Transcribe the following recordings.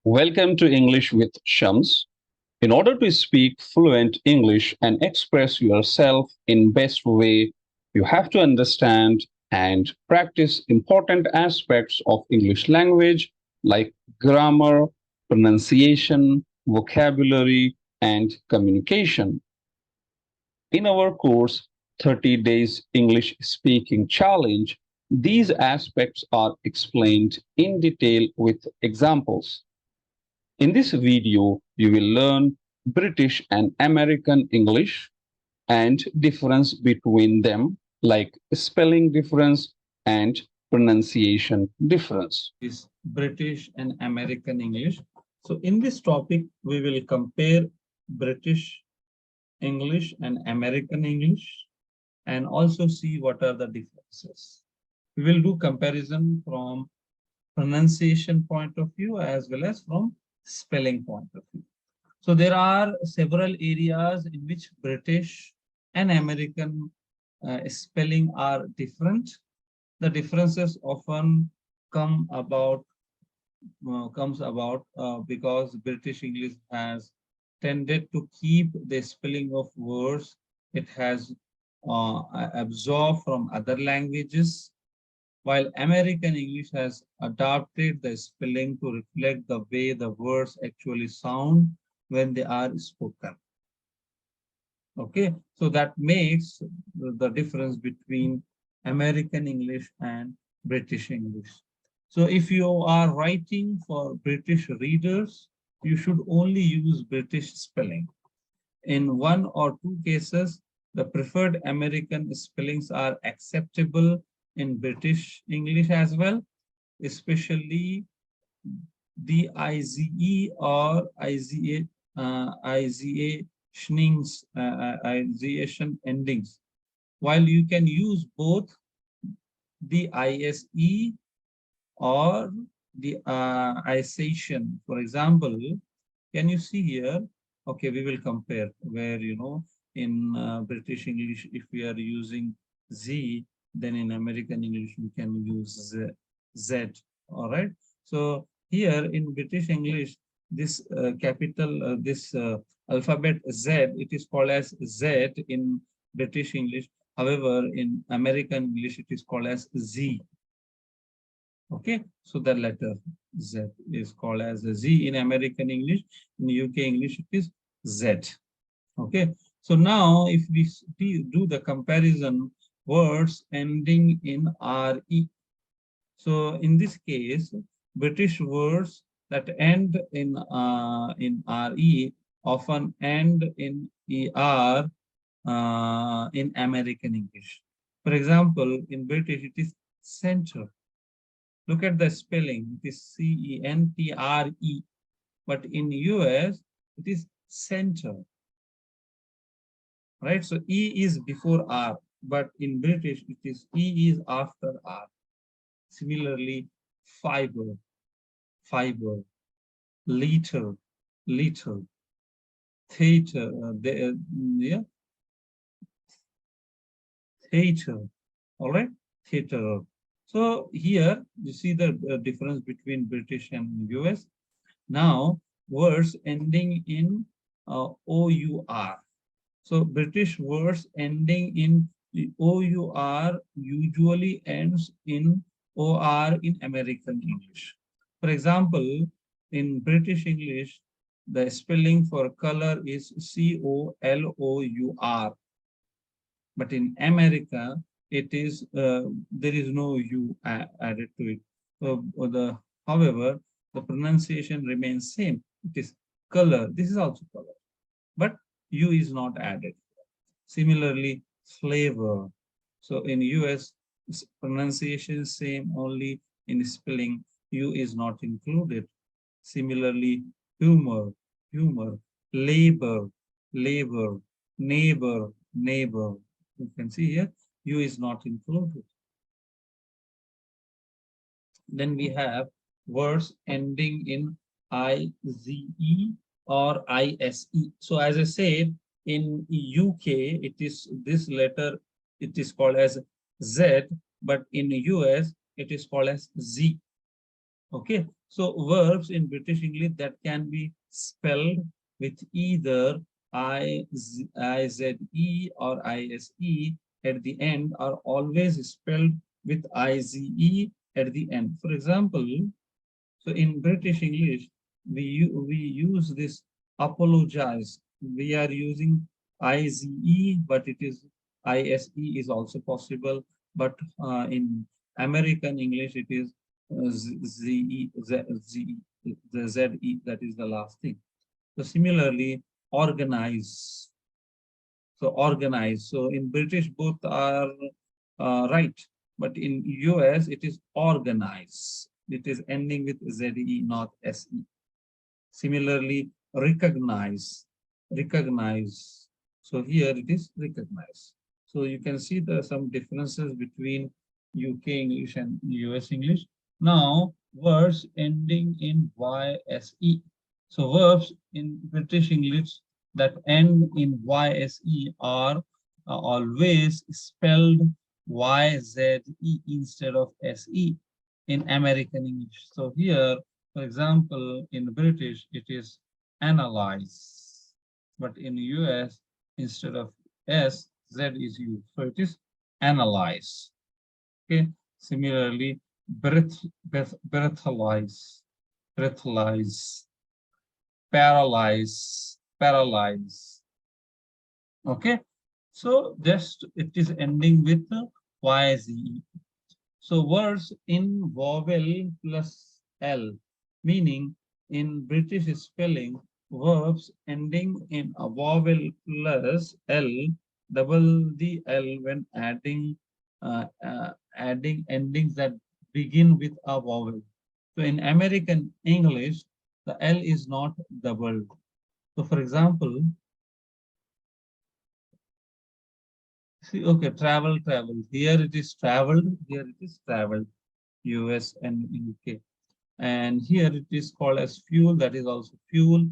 Welcome to English with Shams. In order to speak fluent English and express yourself in best way, you have to understand and practice important aspects of English language like grammar, pronunciation, vocabulary, and communication. In our course, 30 Days English Speaking Challenge, these aspects are explained in detail with examples. In this video, you will learn British and American English and difference between them, like spelling difference and pronunciation difference. Is British and American English. So in this topic, we will compare British English and American English and also see what are the differences. We will do comparison from pronunciation point of view as well as from spelling point of view. So there are several areas in which British and American spelling are different. The differences often comes about because British English has tended to keep the spelling of words it has absorbed from other languages, while American English has adapted the spelling to reflect the way the words actually sound when they are spoken. Okay, so that makes the difference between American English and British English. So if you are writing for British readers, you should only use British spelling. In one or two cases, the preferred American spellings are acceptable in British English as well, especially the IZE or Isation endings. While you can use both the ISE or the Isation. For example, can you see here? Okay, we will compare where, in British English, if we are using Z, then in American English, we can use Z. All right. So here in British English, this this alphabet Z, it is called as Z in British English. However, in American English, it is called as Z. Okay, so the letter Z is called as a Z in American English. In UK English, it is Z. Okay, so now if we do the comparison, words ending in RE. So in this case, British words that end in RE often end in ER in American English. For example, in British, it is center. Look at the spelling. It is C-E-N-T-R-E. But in US, it is center. Right? So E is before R. But in British, it is E is after R. Similarly, fiber, fiber, liter, liter, theater, yeah, theater. All right? Theater. So here you see the difference between British and US. Now words ending in OUR. So British words ending in OUR usually ends in OR in American English. For example, in British English, the spelling for color is COLOUR. But in America, it is there is no U added to it. So however, the pronunciation remains same. It is color. This is also color, but U is not added. Similarly, flavor. So in US, pronunciation is same, only in spelling U is not included. Similarly, humor, humor, labor, labor, neighbor, neighbor. You can see here, U is not included. Then we have words ending in IZE or ISE. So as I said, in UK, it is this letter, it is called as Z, but in US, it is called as Z. Okay, So verbs in British English that can be spelled with either IZE or ISE at the end are always spelled with IZE at the end. For example, so in British English, we use this apologize. We are using IZE, but it is ISE is also possible. But in American English, it is ZE, the ZE, that is the last thing. So similarly, organize. So organize. So in British, both are right, but in US, it is organize. It is ending with ZE, not SE. Similarly, recognize, recognize. So here it is recognize. So you can see there are some differences between UK English and US English. Now, words ending in YSE. So verbs in British English that end in YSE are always spelled YZE instead of SE in American English. So here, for example, in British, it is analyze, but in US, instead of S, Z is used. So it is analyze. Okay. Similarly, breathalyze, breathalyze, paralyze, paralyze. Okay. So just it is ending with YZE. So words in vowel plus L, meaning in British spelling, verbs ending in a vowel plus L, double the L when adding endings that begin with a vowel. So in American English, the L is not doubled. So for example, see, okay, travel, travel. Here it is traveled, here it is traveled, US and UK. And here it is called as fuel, that is also fuel,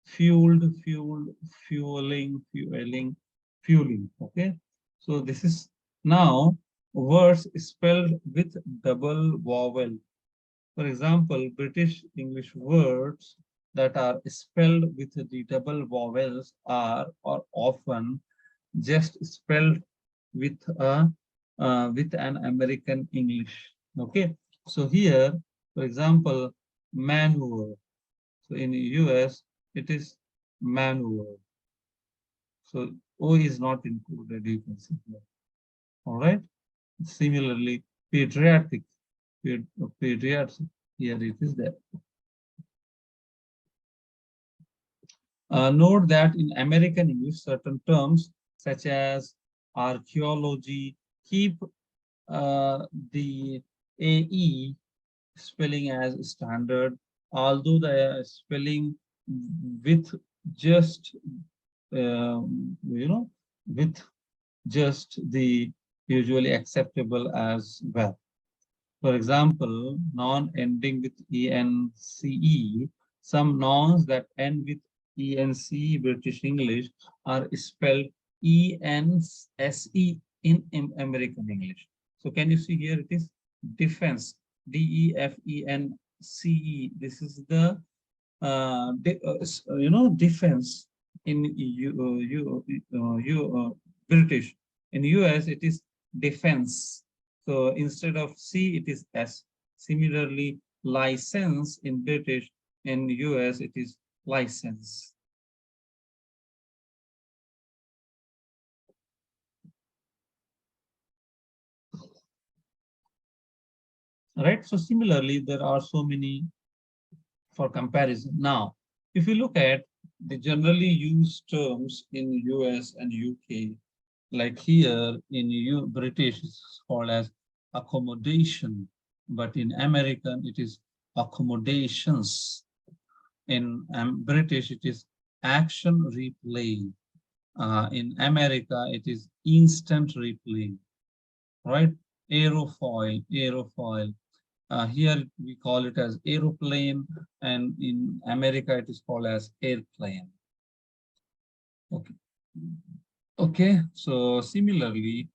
fueled, fueled, fueling, fueling, fueling. Okay. So this is now words spelled with double vowel. For example, British English words that are spelled with the double vowels are or often just spelled with a with an American English. Okay, so here, for example, maneuver. So in US, it is maneuver. So O is not included. You can see here. All right. Similarly, pediatric. Pediatric. Here it is there. Note that in American English, certain terms such as archaeology keep the AE spelling as standard, although the spelling with just, with just the usually acceptable as well. For example, noun ending with ENCE, some nouns that end with ENC British English are spelled ENSE in American English. So can you see here it is defense, DEFENCE. This is the defense in British. In US, it is defense. So instead of C, it is S. Similarly, license in British, in US, it is license. Right. So similarly, there are so many for comparison. Now, if you look at the generally used terms in US and UK, like here in British, it's called as accommodation, but in American, it is accommodations. In British, it is action replay. In America, it is instant replay, right? Aerofoil, aerofoil. Here we call it as aeroplane, and in America it is called as airplane. Okay. Okay, so similarly,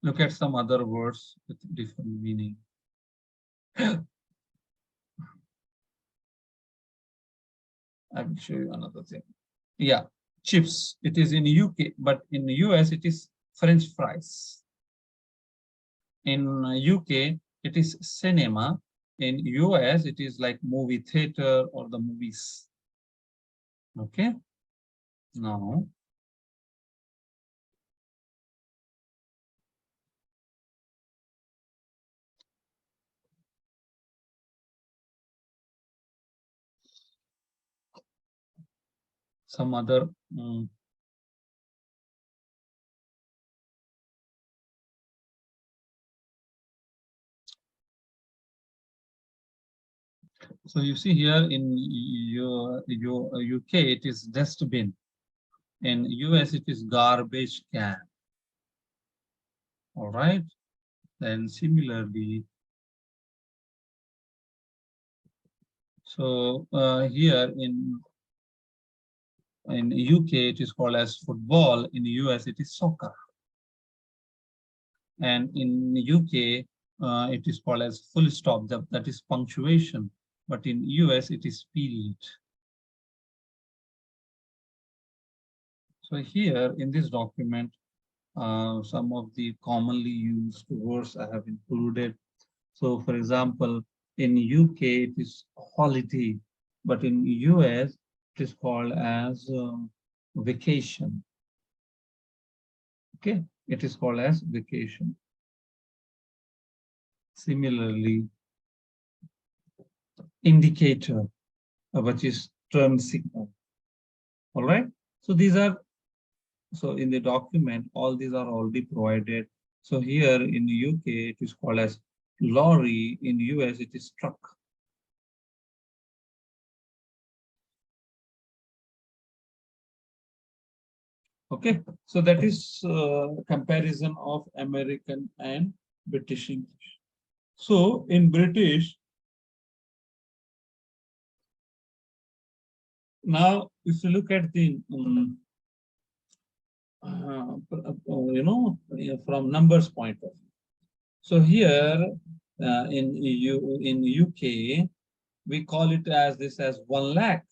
look at some other words with different meaning. I will show you another thing. Yeah, chips. It is in UK, but in the US it is French fries. In UK it is cinema. In US it is like movie theater or the movies. Okay. Now some other so you see here in your UK it is dustbin. In US it is garbage can. All right. Then similarly, so here in UK it is called as football. In US it is soccer. And in UK it is called as full stop. That is punctuation. But in US it is period. So here in this document, some of the commonly used words I have included. So for example, in UK it is holiday, but in US it is called as vacation. Okay, it is called as vacation. Similarly, indicator, which is turn signal. All right. So these are, so in the document, all these are already provided. So here in the UK, it is called as lorry. In the US, it is truck. Okay. So that is comparison of American and British English. So in British, now if you look at the from numbers point of view. So here in UK, we call it as this as 1 lakh.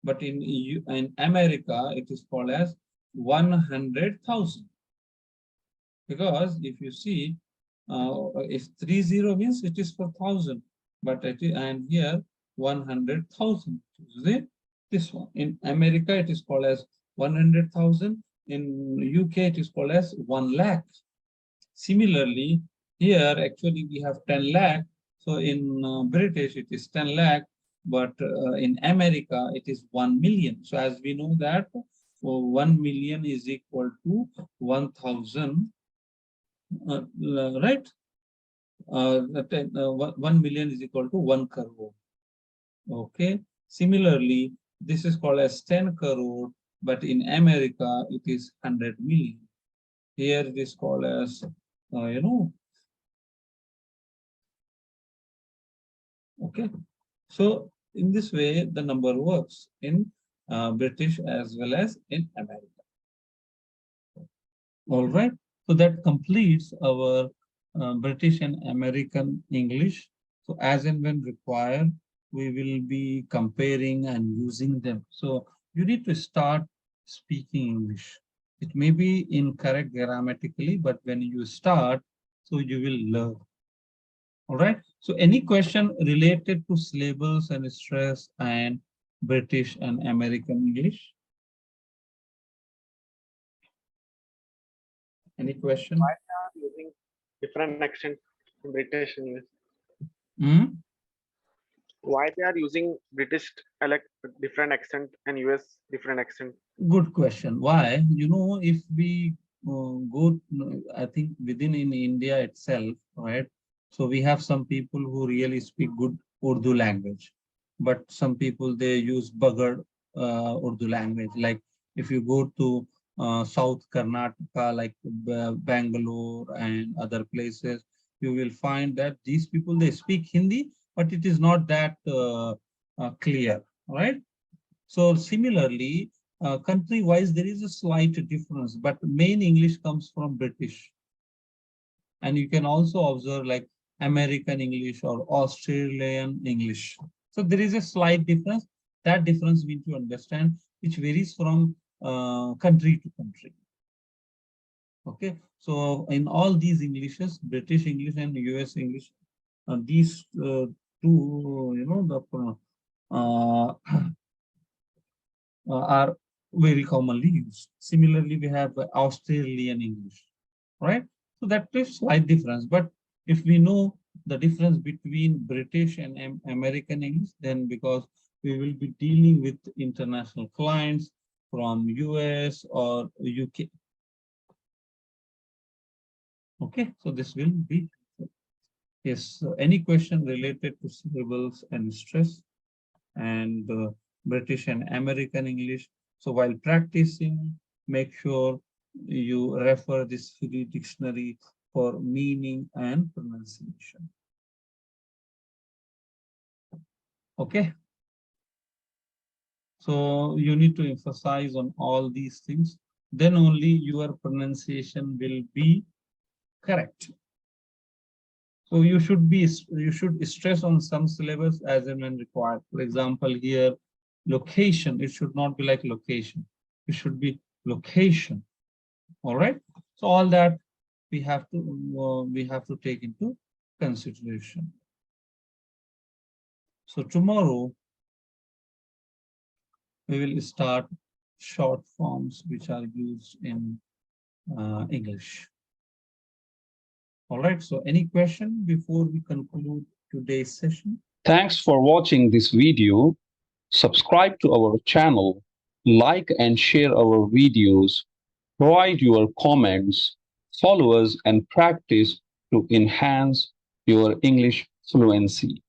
But in America, it is called as 100,000. Because if you see, if 30 means it is for 1,000, but and here 100,000. This one in America it is called as 100,000. In UK it is called as 1 lakh. Similarly, here actually we have 10 lakh. So in British it is 10 lakh, but in America it is 1 million. So as we know that 1 million is equal to 1,000. Right? 1 million is equal to 1 crore. Okay. Similarly, this is called as 10 crore, but in America, it is 100 million. Here it is called as, okay. So in this way, the number works in British as well as in America. All right. So that completes our British and American English. So as and when required, we will be comparing and using them. So you need to start speaking English. It may be incorrect grammatically, but when you start, so you will learn. All right. So any question related to syllables and stress and British and American English? Any question? Why they are using different accent in British English? Hmm? Why they are using British different accent and US different accent? Good question. Why? If we go, I think within in India itself, right? So we have some people who really speak good Urdu language, but some people they use buggered Urdu language. Like if you go to South Karnataka, like Bangalore and other places, you will find that these people they speak Hindi, but it is not that clear, right? So similarly, country-wise, there is a slight difference, but main English comes from British. And you can also observe like American English or Australian English. So there is a slight difference. That difference we need to understand, which varies from country to country. Okay, so in all these Englishes, British English and US English, these two, are very commonly used. Similarly, we have Australian English, right? So that is slight difference. But if we know the difference between British and American English, then because we will be dealing with international clients from US or UK. Okay, so this will be, yes, so any question related to syllables and stress and British and American English. So while practicing, make sure you refer this free dictionary for meaning and pronunciation. Okay. So you need to emphasize on all these things. Then only your pronunciation will be correct. So you should stress on some syllables as and when required. For example, here, location, it should not be like location. It should be location. All right. So all that we have to take into consideration. So tomorrow we will start short forms which are used in English. All right. So any question before we conclude today's session? Thanks for watching this video. Subscribe to our channel, like and share our videos, provide your comments, follow us and practice to enhance your English fluency.